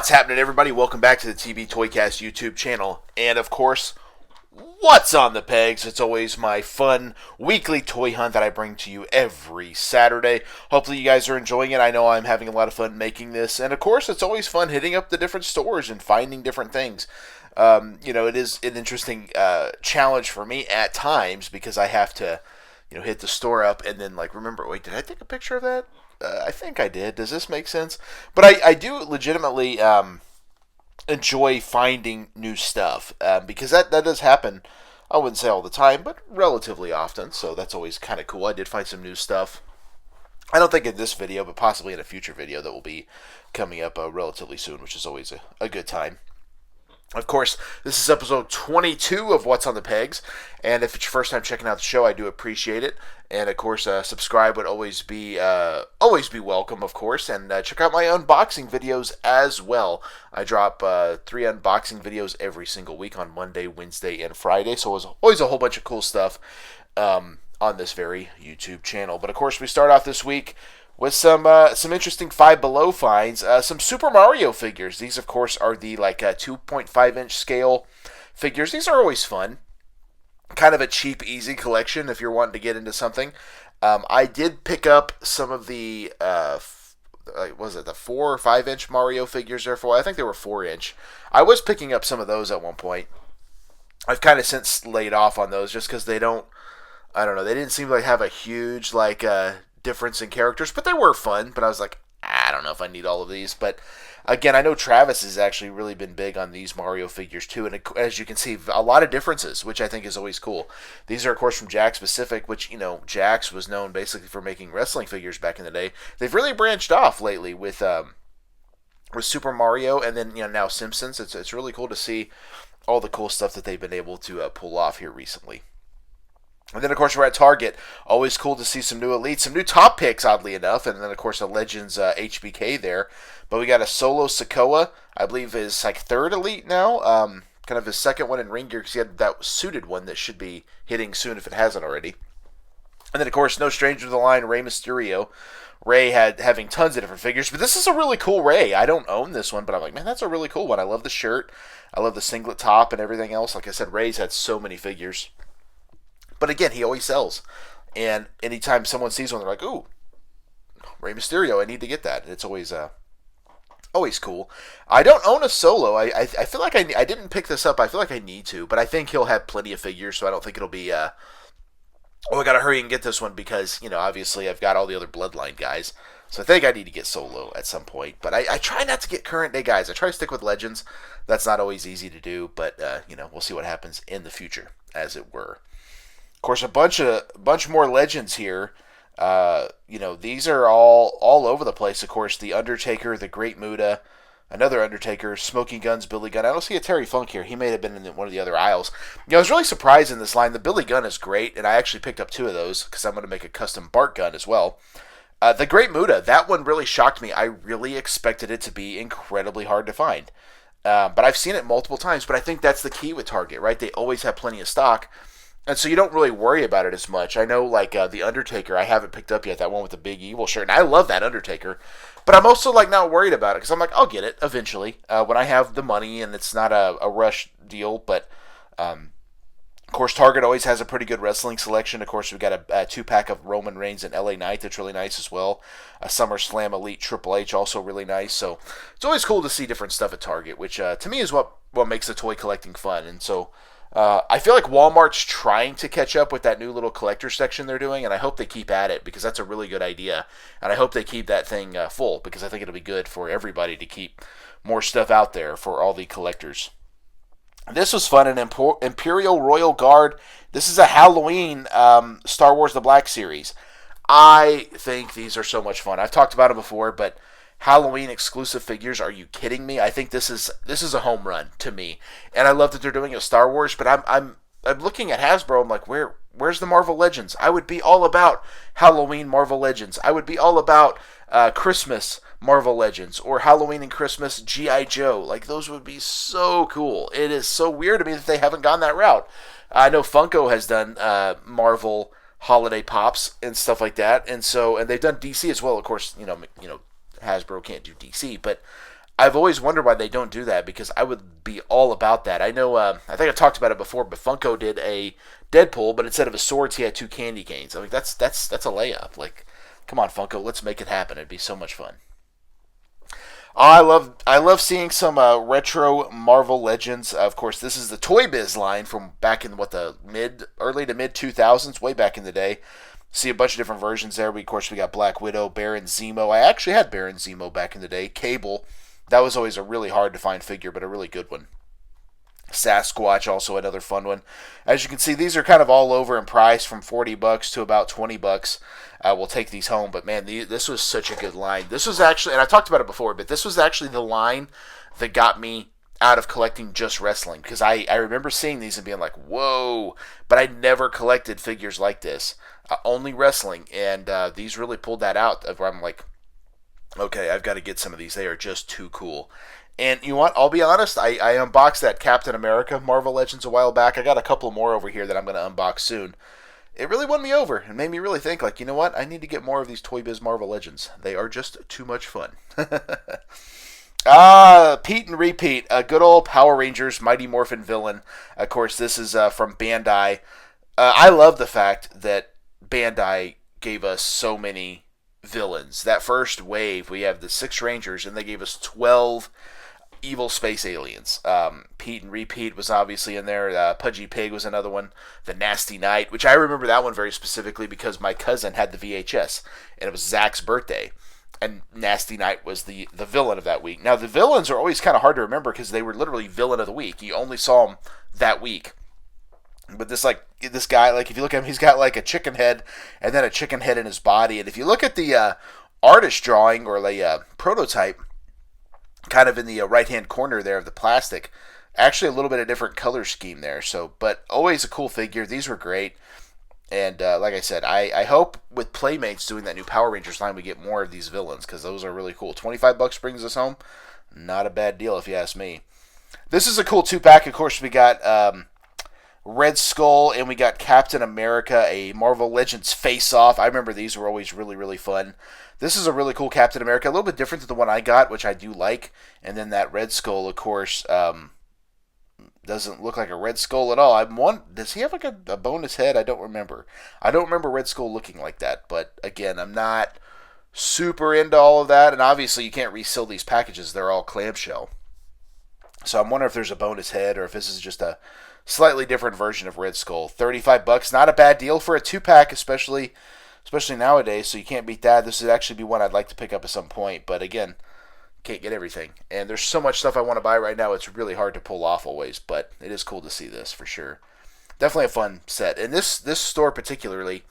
What's happening, everybody? Welcome back to the TV Toycast YouTube channel. And, of course, what's on the pegs? It's always my fun weekly toy hunt that I bring to you every Saturday. Hopefully you guys are enjoying it. I know I'm having a lot of fun making this. And, of course, it's always fun hitting up the different stores and finding different things. It is an interesting challenge for me at times because I have to, hit the store up and then, remember, wait, did I take a picture of that? I think I did. Does this make sense? But I do legitimately enjoy finding new stuff because that does happen. I wouldn't say all the time, but relatively often. So that's always kind of cool. I did find some new stuff. I don't think in this video, but possibly in a future video that will be coming up relatively soon, which is always a good time. Of course, this is episode 22 of What's on the Pegs, and if it's your first time checking out the show, I do appreciate it. And of course, subscribe would always be welcome, of course. And check out my unboxing videos as well. I drop 3 unboxing videos every single week on Monday, Wednesday, and Friday. So it's always a whole bunch of cool stuff on this very YouTube channel. But of course, we start off this week with some interesting Five Below finds. Some Super Mario figures. These, of course, are the 2.5-inch scale figures. These are always fun. Kind of a cheap, easy collection if you're wanting to get into something. I did pick up some of the, the 4 or 5-inch Mario figures there for? I think they were 4-inch. I was picking up some of those at one point. I've kind of since laid off on those just because they didn't seem to have a huge, difference in characters, but they were fun. But I was like, I don't know if I need all of these. But again, I know Travis has actually really been big on these Mario figures too, and as you can see, a lot of differences, which I think is always cool. These are, of course, from Jakks Pacific, which, Jakks was known basically for making wrestling figures back in the day. They've really branched off lately with Super Mario, and then now Simpsons. It's really cool to see all the cool stuff that they've been able to pull off here recently. And then, of course, we're at Target. Always cool to see some new Elites, some new top picks, oddly enough. And then, of course, a Legends HBK there. But we got a Solo Sikoa, I believe is third Elite now. Kind of his second one in ring gear because he had that suited one that should be hitting soon if it hasn't already. And then, of course, no stranger to the line, Rey Mysterio. Rey having tons of different figures. But this is a really cool Rey. I don't own this one, but I'm like, man, that's a really cool one. I love the shirt. I love the singlet top and everything else. Like I said, Rey's had so many figures. But again, he always sells. And anytime someone sees one, they're like, ooh, Rey Mysterio, I need to get that. And it's always cool. I don't own a Solo. I feel like I didn't pick this up. I feel like I need to. But I think he'll have plenty of figures, so I don't think it'll be, I got to hurry and get this one because, obviously I've got all the other Bloodline guys. So I think I need to get Solo at some point. But I try not to get current day guys. I try to stick with Legends. That's not always easy to do. But, we'll see what happens in the future, as it were. Of course, a bunch more Legends here. These are all over the place. Of course, the Undertaker, the Great Muta, another Undertaker, Smoking Guns, Billy Gunn. I don't see a Terry Funk here. He may have been in one of the other aisles. I was really surprised in this line. The Billy Gunn is great, and I actually picked up 2 of those because I'm going to make a custom Bart gun as well. The Great Muta, that one really shocked me. I really expected it to be incredibly hard to find. But I've seen it multiple times, but I think that's the key with Target, right? They always have plenty of stock. And so you don't really worry about it as much. I know, the Undertaker, I haven't picked up yet, that one with the big evil shirt. And I love that Undertaker. But I'm also, not worried about it. Because I'm like, I'll get it eventually. When I have the money and it's not a rush deal. But, of course, Target always has a pretty good wrestling selection. Of course, we've got a 2-pack of Roman Reigns and LA Knight that's really nice as well. A SummerSlam Elite Triple H, also really nice. So it's always cool to see different stuff at Target, which to me is what makes the toy collecting fun. And so I feel like Walmart's trying to catch up with that new little collector section they're doing, and I hope they keep at it because that's a really good idea. And I hope they keep that thing full because I think it'll be good for everybody to keep more stuff out there for all the collectors. This was fun, an Imperial Royal Guard. This is a Halloween Star Wars The Black Series. I think these are so much fun. I've talked about them before, but Halloween exclusive figures, are you kidding me? I think this is a home run to me. And I love that they're doing it with Star Wars, but I'm looking at Hasbro, I'm like, where's the Marvel Legends? I would be all about Halloween Marvel Legends. I would be all about Christmas Marvel Legends or Halloween and Christmas G.I. Joe. Those would be so cool. It is so weird to me that they haven't gone that route. I know Funko has done Marvel holiday pops and stuff like that, and they've done DC as well. Of course, Hasbro can't do DC, but I've always wondered why they don't do that because I would be all about that. I know, I think I talked about it before, but Funko did a Deadpool, but instead of his swords, he had two candy canes. I mean, that's a layup. Like, come on, Funko, let's make it happen. It'd be so much fun. I love seeing some retro Marvel Legends. Of course, this is the Toy Biz line from back in what the early to mid 2000s, way back in the day. See a bunch of different versions there. Of course, we got Black Widow, Baron Zemo. I actually had Baron Zemo back in the day. Cable. That was always a really hard to find figure, but a really good one. Sasquatch, also another fun one. As you can see, these are kind of all over in price from $40 to about $20. We'll take these home, but man, this was such a good line. This was actually, and I talked about it before, but this was actually the line that got me out of collecting just wrestling, because I remember seeing these and being like, whoa, but I never collected figures like this, only wrestling, and these really pulled that out of where I'm like, okay, I've got to get some of these. They are just too cool. And you know what? I'll be honest. I unboxed that Captain America Marvel Legends a while back. I got a couple more over here that I'm going to unbox soon. It really won me over and made me really think, like, you know what? I need to get more of these Toy Biz Marvel Legends. They are just too much fun. Pete and Repeat. Good old Power Rangers Mighty Morphin Villain. Of course, this is from Bandai. I love the fact that Bandai gave us so many villains. That first wave, we have the 6 Rangers, and they gave us 12 evil space aliens. Pete and Repeat was obviously in there. Pudgy Pig was another one. The Nasty Knight, which I remember that one very specifically because my cousin had the VHS, and it was Zach's birthday. And Nasty Knight was the villain of that week. Now, the villains are always kind of hard to remember because they were literally villain of the week. You only saw them that week. But this guy, like, if you look at him, he's got like a chicken head and then a chicken head in his body. And if you look at the artist drawing or the prototype, kind of in the right-hand corner there of the plastic, actually a little bit of different color scheme there. So, but always a cool figure. These were great. And like I said, I hope with Playmates doing that new Power Rangers line, we get more of these villains because those are really cool. $25 brings us home. Not a bad deal if you ask me. This is a cool 2-pack. Of course, we got Red Skull, and we got Captain America, a Marvel Legends face-off. I remember these were always really, really fun. This is a really cool Captain America, a little bit different than the one I got, which I do like. And then that Red Skull, of course, doesn't look like a Red Skull at all. Does he have like a bonus head? I don't remember. I don't remember Red Skull looking like that. But again, I'm not super into all of that. And obviously, you can't reseal these packages. They're all clamshell. So I'm wondering if there's a bonus head or if this is just a slightly different version of Red Skull. $35, not a bad deal for a 2-pack, especially nowadays. So you can't beat that. This would actually be one I'd like to pick up at some point. But again, can't get everything. And there's so much stuff I want to buy right now. It's really hard to pull off always. But it is cool to see this for sure. Definitely a fun set. And this store particularly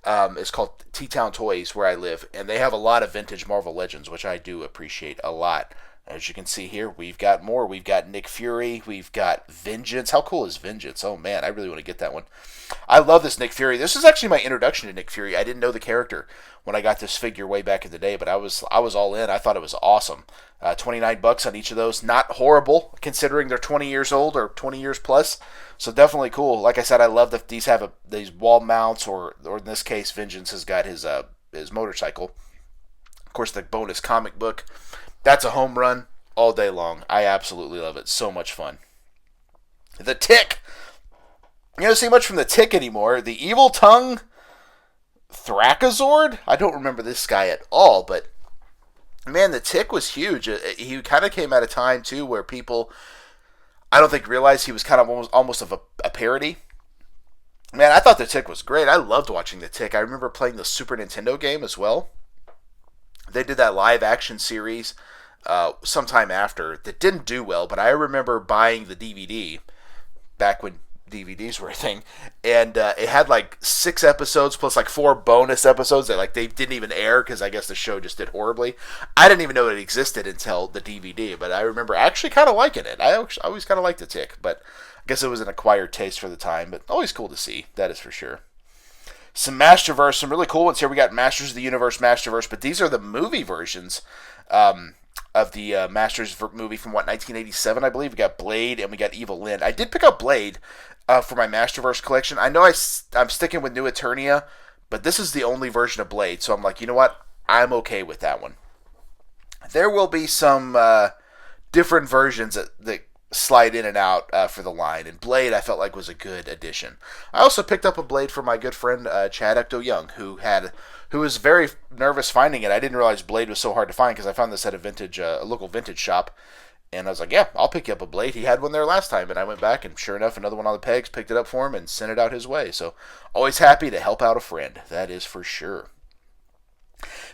is called T-Town Toys, where I live. And they have a lot of vintage Marvel Legends, which I do appreciate a lot. As you can see here, we've got more. We've got Nick Fury. We've got Vengeance. How cool is Vengeance? Oh, man, I really want to get that one. I love this Nick Fury. This is actually my introduction to Nick Fury. I didn't know the character when I got this figure way back in the day, but I was all in. I thought it was awesome. $29 on each of those. Not horrible, considering they're 20 years old or 20 years plus. So definitely cool. Like I said, I love that these have these wall mounts, or in this case, Vengeance has got his motorcycle. Of course, the bonus comic book. That's a home run all day long. I absolutely love it. So much fun. The Tick. You don't see much from the Tick anymore. The Evil Tongue Thrakazord? I don't remember this guy at all, but man, the Tick was huge. He kind of came at a time, too, where people, I don't think, realized he was kind of almost of a parody. Man, I thought the Tick was great. I loved watching the Tick. I remember playing the Super Nintendo game as well. They did that live action series sometime after that didn't do well, but I remember buying the DVD back when DVDs were a thing, and it had like 6 episodes plus like 4 bonus episodes that like they didn't even air because I guess the show just did horribly. I didn't even know it existed until the DVD, but I remember actually kind of liking it. I always kind of liked the Tick, but I guess it was an acquired taste for the time, but always cool to see, that is for sure. Some Masterverse, some really cool ones here. We got Masters of the Universe, Masterverse, but these are the movie versions of the Masters movie from, 1987, I believe. We got Blade and we got Evil Lyn. I did pick up Blade for my Masterverse collection. I know I'm sticking with New Eternia, but this is the only version of Blade, so I'm like, you know what? I'm okay with that one. There will be some different versions that slide in and out for the line. And Blade, I felt like was a good addition. I also picked up a Blade from my good friend Chad Ecto-Young, who was very nervous finding it. I didn't realize Blade was so hard to find because I found this at a local vintage shop. And I was like, yeah, I'll pick you up a Blade. He had one there last time, and I went back, and sure enough, another one on the pegs, picked it up for him, and sent it out his way. So, always happy to help out a friend. That is for sure.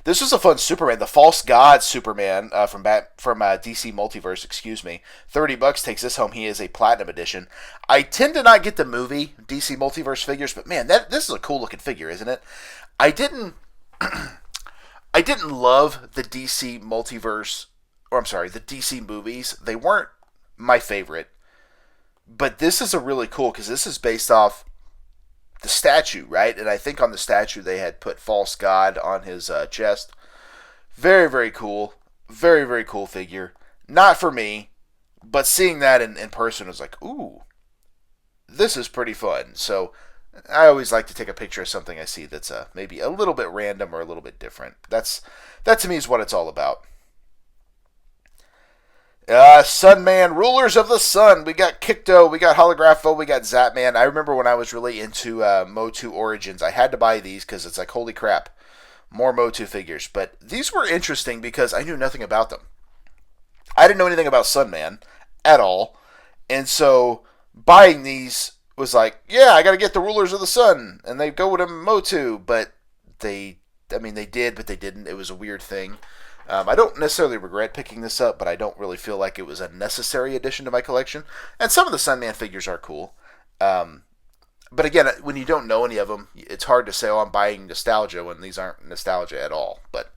This was a fun Superman, the False God Superman from DC Multiverse. Excuse me, $30 takes this home. He is a platinum edition. I tend to not get the movie DC Multiverse figures, but man, this is a cool looking figure, isn't it? I didn't love the DC Multiverse, or I'm sorry, the DC movies. They weren't my favorite, but this is a really cool because this is based off the statue, right? And I think on the statue they had put False God on his chest. Very, very cool. Very, very cool figure. Not for me, but seeing that in person was like, ooh, this is pretty fun. So I always like to take a picture of something I see that's maybe a little bit random or a little bit different. That to me is what it's all about. Sunman, Rulers of the Sun. We got Kicto, we got Holographo, we got Zapman. I remember when I was really into Motu Origins, I had to buy these because it's like, holy crap, more Motu figures. But these were interesting because I knew nothing about them. I didn't know anything about Sunman at all. And so buying these was like, yeah, I got to get the Rulers of the Sun. And they go with them Motu. But they did, but they didn't. It was a weird thing. I don't necessarily regret picking this up, but I don't really feel like it was a necessary addition to my collection. And some of the Sunman figures are cool. But again, when you don't know any of them, it's hard to say, oh, I'm buying nostalgia when these aren't nostalgia at all. But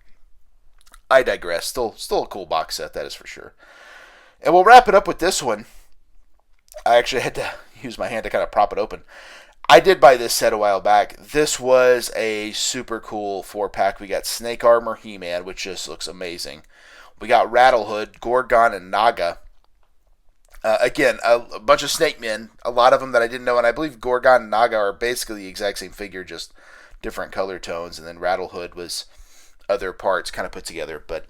I digress. Still a cool box set, that is for sure. And we'll wrap it up with this one. I actually had to use my hand to kind of prop it open. I did buy this set a while back. This was a super cool 4-pack. We got Snake Armor He-Man, which just looks amazing. We got Rattlehood, Gorgon, and Naga. Again, a bunch of Snake Men. A lot of them that I didn't know. And I believe Gorgon and Naga are basically the exact same figure, just different color tones. And then Rattlehood was other parts kind of put together. But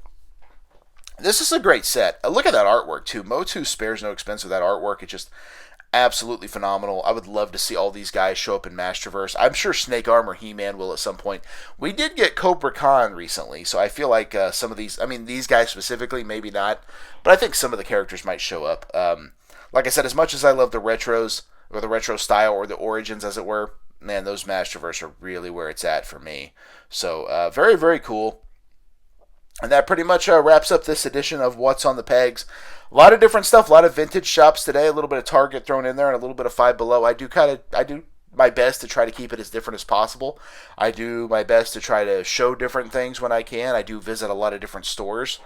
this is a great set. Look at that artwork, too. Motu spares no expense with that artwork. It just absolutely phenomenal. I would love to see all these guys show up in Masterverse. I'm sure Snake Armor He-Man will at some point. We did get Cobra Khan recently, so I feel like some of these, these guys specifically, maybe not, but I think some of the characters might show up. Like I said, as much as I love the retros, or the retro style, or the origins as it were, man, those Masterverse are really where it's at for me. So, very, very cool. And that pretty much wraps up this edition of What's on the Pegs. A lot of different stuff, a lot of vintage shops today, a little bit of Target thrown in there, and a little bit of Five Below. I do my best to try to keep it as different as possible. I do my best to try to show different things when I can. I do visit a lot of different stores.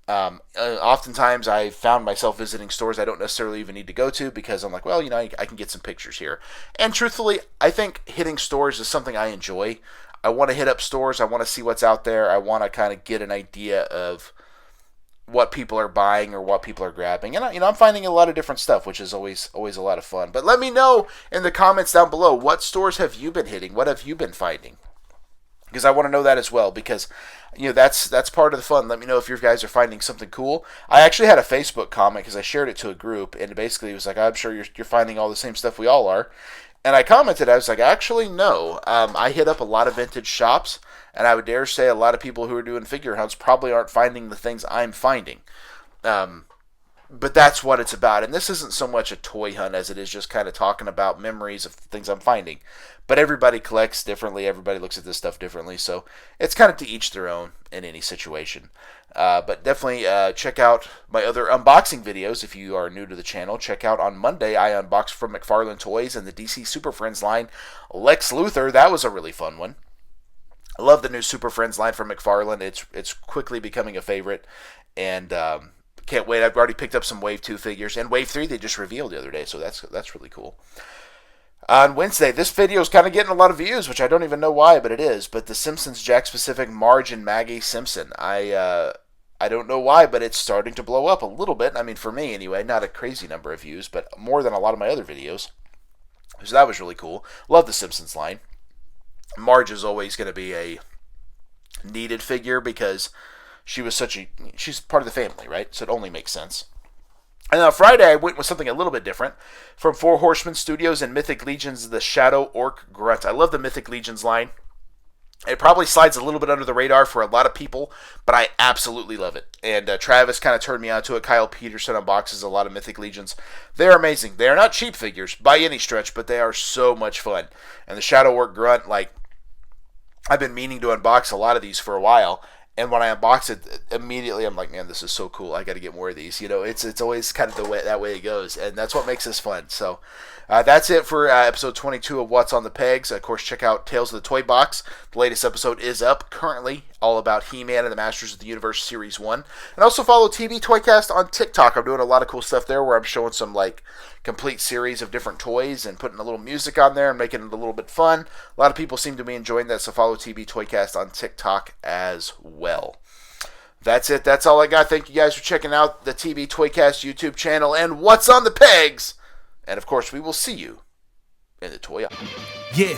Oftentimes I found myself visiting stores I don't necessarily even need to go to because I'm like, well, I can get some pictures here. And truthfully, I think hitting stores is something I enjoy. I want to hit up stores. I want to see what's out there. I want to kind of get an idea of what people are buying or what people are grabbing. And I'm finding a lot of different stuff, which is always a lot of fun. But let me know in the comments down below, what stores have you been hitting? What have you been finding? Because I want to know that as well, because that's part of the fun. Let me know if you guys are finding something cool. I actually had a Facebook comment because I shared it to a group, and basically it was like, I'm sure you're finding all the same stuff we all are. And I commented, I was like, actually, no. I hit up a lot of vintage shops, and I would dare say a lot of people who are doing figure hunts probably aren't finding the things I'm finding. But that's what it's about. And this isn't so much a toy hunt as it is just kind of talking about memories of things I'm finding. But everybody collects differently. Everybody looks at this stuff differently. So it's kind of to each their own in any situation. But definitely check out my other unboxing videos if you are new to the channel. Check out on Monday, I unboxed from McFarlane Toys and the DC Super Friends line Lex Luthor. That was a really fun one. I love the new Super Friends line from McFarlane. It's quickly becoming a favorite. And can't wait. I've already picked up some Wave 2 figures. And Wave 3 they just revealed the other day. So that's really cool. On Wednesday, this video is kind of getting a lot of views, which I don't even know why, but it is. But the Simpsons Jack Specific Marge and Maggie Simpson. I don't know why, but it's starting to blow up a little bit. I mean, for me anyway, not a crazy number of views, but more than a lot of my other videos. So that was really cool. Love the Simpsons line. Marge is always going to be a needed figure because she's part of the family, right? So it only makes sense. And on Friday, I went with something a little bit different from Four Horsemen Studios and Mythic Legions, the Shadow Orc Grunt. I love the Mythic Legions line. It probably slides a little bit under the radar for a lot of people, but I absolutely love it. And Travis kind of turned me on to it. Kyle Peterson unboxes a lot of Mythic Legions. They're amazing. They are not cheap figures by any stretch, but they are so much fun. And the Shadow Orc Grunt, like, I've been meaning to unbox a lot of these for a while. And when I unbox it, immediately I'm like, man, this is so cool. I got to get more of these. You know, it's always kind of that way it goes, and that's what makes this fun. So that's it for episode 22 of What's on the Pegs. Of course, check out Tales of the Toy Box. The latest episode is up currently, all about He-Man and the Masters of the Universe Series 1. And also follow TV Toycast on TikTok. I'm doing a lot of cool stuff there where I'm showing some like complete series of different toys and putting a little music on there and making it a little bit fun. A lot of people seem to be enjoying that, so follow TV Toycast on TikTok as well. That's it. That's all I got. Thank you guys for checking out the TV Toycast YouTube channel and What's on the Pegs. And of course, we will see you in the toy aisle. Yeah.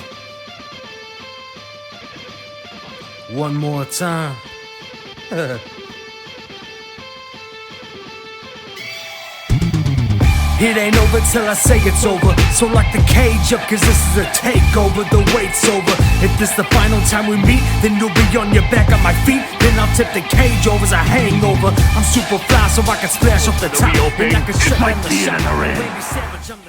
One more time. It ain't over till I say it's over. So lock the cage up, cause this is a takeover. The wait's over. If this the final time we meet, then you'll be on your back on my feet. Then I'll tip the cage over as a hangover. I'm super fly so I can splash off the top. And I can shut down the shop.